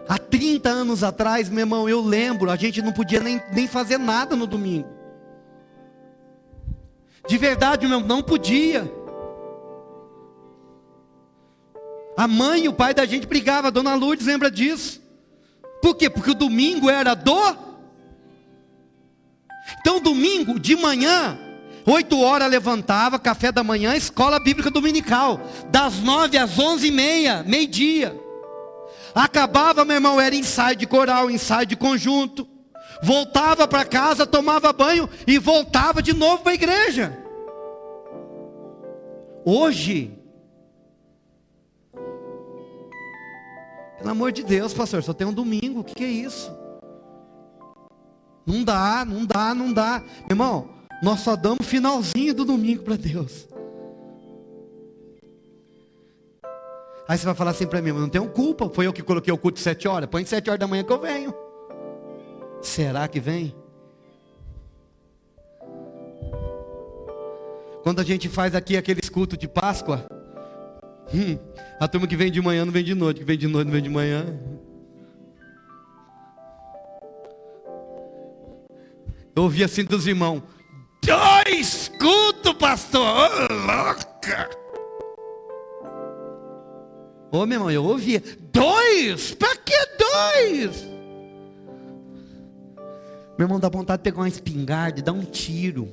Há 30 anos atrás, meu irmão, eu lembro, a gente não podia nem fazer nada no domingo. De verdade, meu irmão, não podia. A mãe e o pai da gente brigavam, a dona Lourdes lembra disso. Por quê? Porque o domingo era Então domingo de manhã, 8 horas levantava, café da manhã, escola bíblica dominical. Das 9 às 11h30, meio-dia. Acabava, meu irmão, era ensaio de coral, ensaio de conjunto. Voltava para casa, tomava banho e voltava de novo para a igreja. Hoje, pelo amor de Deus, pastor, só tem um domingo, o que é isso? Não dá. Meu irmão, nós só damos finalzinho do domingo para Deus. Aí você vai falar assim para mim, mas não tenho culpa, foi eu que coloquei o culto 7 horas, põe 7 horas da manhã que eu venho. Será que vem? Quando a gente faz aqui aqueles cultos de Páscoa, a turma que vem de manhã não vem de noite, que vem de noite não vem de manhã. Eu ouvi assim dos irmãos, 2 cultos, pastor, ô louca. Ô meu irmão, eu ouvia, 2? Pra que 2? Meu irmão, dá vontade de pegar uma espingarda e dar um tiro.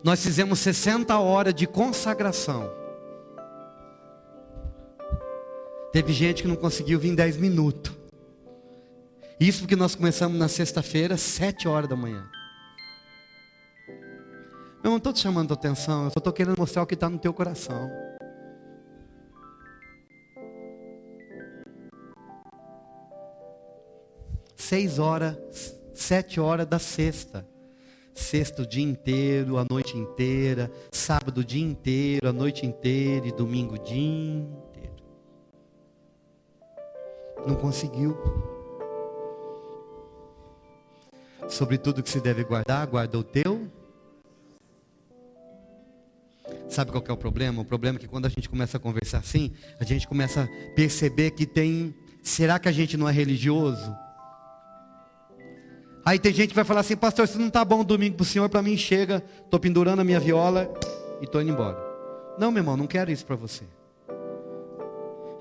Nós fizemos 60 horas de consagração. Teve gente que não conseguiu vir em 10 minutos. Isso porque nós começamos na sexta-feira, 7 horas da manhã. Eu não estou te chamando a atenção, eu só estou querendo mostrar o que está no teu coração. Seis horas, 7 horas da sexta. Sexta o dia inteiro, a noite inteira. Sábado o dia inteiro, a noite inteira. E domingo o dia inteiro. Não conseguiu. Sobre tudo que se deve guardar, guarda o teu. Sabe qual que é o problema? O problema é que quando a gente começa a conversar assim, a gente começa a perceber que tem... Será que a gente não é religioso? Aí tem gente que vai falar assim, pastor, se não está bom o domingo para o senhor, para mim chega, estou pendurando a minha viola e estou indo embora. Não, meu irmão, não quero isso para você.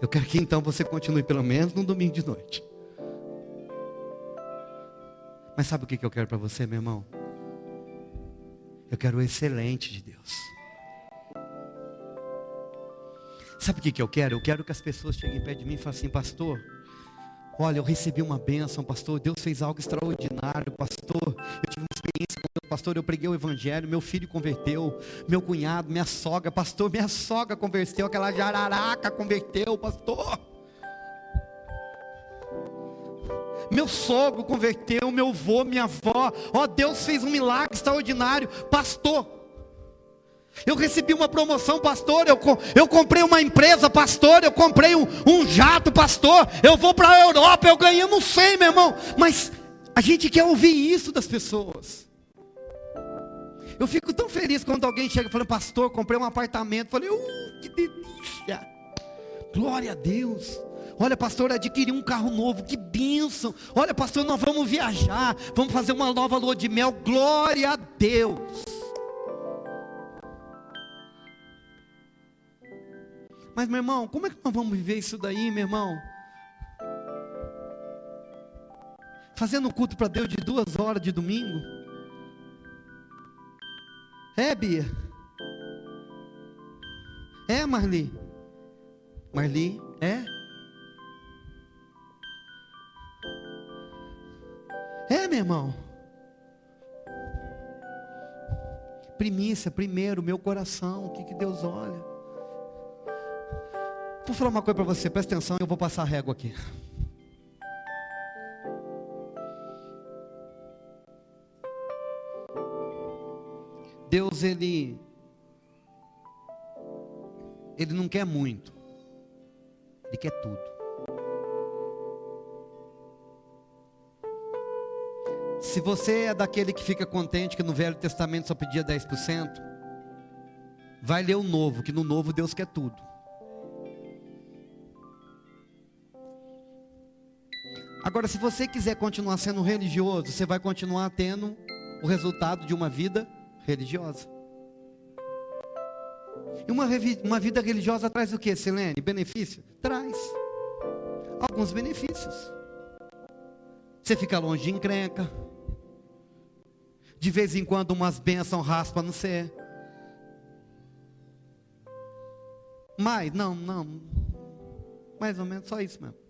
Eu quero que então você continue pelo menos no domingo de noite. Mas sabe o que eu quero para você, meu irmão? Eu quero o excelente de Deus. Sabe o que eu quero? Eu quero que as pessoas cheguem perto de mim e falem assim, pastor, olha, eu recebi uma bênção, pastor, Deus fez algo extraordinário, pastor, eu tive uma experiência com Deus, pastor, eu preguei o evangelho, meu filho converteu, meu cunhado, minha sogra, pastor, minha sogra converteu, aquela jararaca converteu, pastor. Meu sogro converteu, meu avô, minha avó, ó, Deus fez um milagre extraordinário, pastor. Eu recebi uma promoção, pastor, eu comprei uma empresa, pastor, eu comprei um jato, pastor, eu vou para a Europa, eu ganhei, eu não sei, meu irmão, mas a gente quer ouvir isso das pessoas. Eu fico tão feliz quando alguém chega falando, pastor, comprei um apartamento, falei, que delícia, glória a Deus. Olha, pastor, adquiri um carro novo, que bênção. Olha, pastor, nós vamos viajar, vamos fazer uma nova lua de mel, glória a Deus. Mas, meu irmão, como é que nós vamos viver isso daí, meu irmão? Fazendo culto para Deus de 2 horas de domingo? É, Bia? É, Marli? Marli, é? É, meu irmão? Primícia, primeiro, meu coração, o que Deus olha? Vou falar uma coisa para você, presta atenção, eu vou passar a régua aqui. Deus, Ele não quer muito, Ele quer tudo. Se você é daquele que fica contente que no Velho Testamento só pedia 10%, vai ler o Novo, que no Novo Deus quer tudo. Agora, se você quiser continuar sendo religioso, você vai continuar tendo o resultado de uma vida religiosa. E uma vida religiosa traz o que, Silene? Benefício? Traz alguns benefícios. Você fica longe de encrenca. De vez em quando umas bênçãos raspam no você. Mas, não. Mais ou menos só isso mesmo.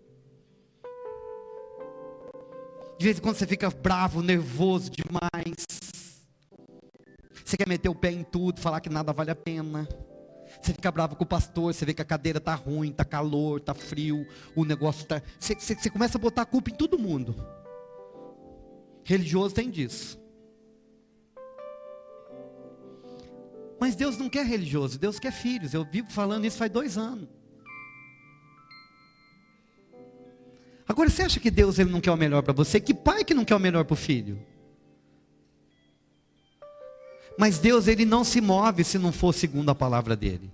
De vez em quando você fica bravo, nervoso demais. Você quer meter o pé em tudo, falar que nada vale a pena. Você fica bravo com o pastor, você vê que a cadeira está ruim, está calor, está frio, o negócio está... Você começa a botar a culpa em todo mundo. Religioso tem disso. Mas Deus não quer religioso, Deus quer filhos. Eu vivo falando isso faz 2 anos. Agora, você acha que Deus ele não quer o melhor para você? Que pai que não quer o melhor para o filho? Mas Deus ele não se move se não for segundo a palavra dele.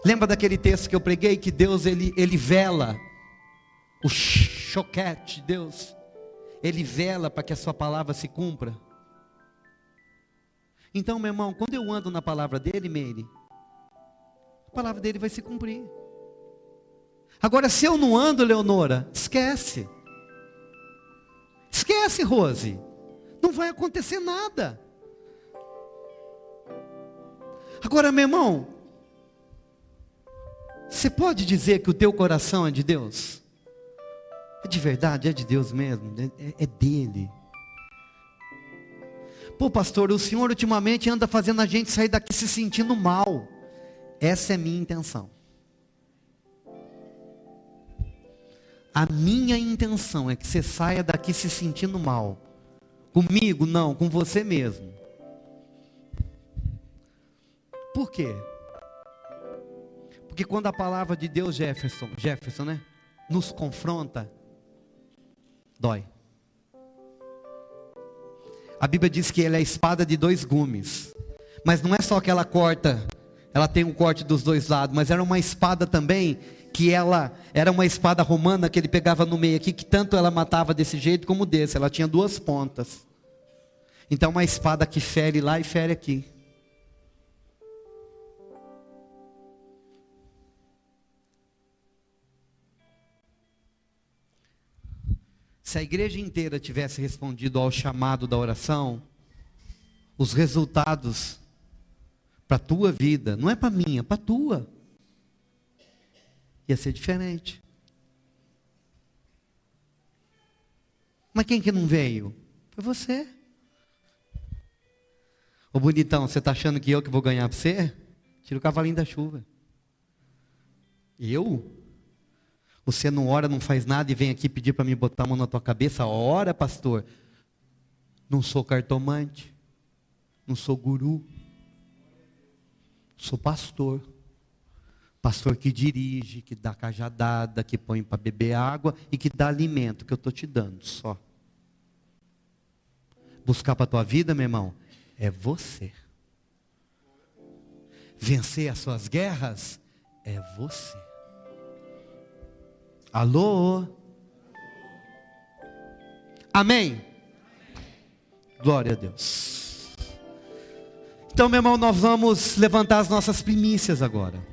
Lembra daquele texto que eu preguei? Que Deus ele vela. O choquete de Deus. Ele vela para que a sua palavra se cumpra. Então, meu irmão, quando eu ando na palavra dele, Meire, a palavra dele vai se cumprir. Agora, se eu não ando, Leonora, esquece. Esquece, Rose. Não vai acontecer nada. Agora, meu irmão, você pode dizer que o teu coração é de Deus? É de verdade, é de Deus mesmo, é dele. Pô, pastor, o senhor ultimamente anda fazendo a gente sair daqui se sentindo mal. Essa é minha intenção. A minha intenção é que você saia daqui se sentindo mal. Comigo não, com você mesmo. Por quê? Porque quando a palavra de Deus, Jefferson, né, nos confronta, dói. A Bíblia diz que ela é a espada de 2 gumes. Mas não é só que ela corta, ela tem um corte dos 2 lados, mas era uma espada também, que ela era uma espada romana que ele pegava no meio aqui, que tanto ela matava desse jeito como desse, ela tinha 2 pontas. Então uma espada que fere lá e fere aqui. Se a igreja inteira tivesse respondido ao chamado da oração, os resultados para a tua vida, não é para a minha, para a tua, ia ser diferente. Mas quem que não veio? Foi você. Ô bonitão, você está achando que eu que vou ganhar para você? Tira o cavalinho da chuva. Eu? Você não ora, não faz nada e vem aqui pedir para me botar a mão na tua cabeça? Ora, pastor. Não sou cartomante. Não sou guru. Sou pastor. Pastor que dirige, que dá cajadada, que põe para beber água e que dá alimento, que eu estou te dando só. Buscar para a tua vida, meu irmão, é você. Vencer as suas guerras é você. Alô? Amém? Glória a Deus. Então, meu irmão, nós vamos levantar as nossas primícias agora.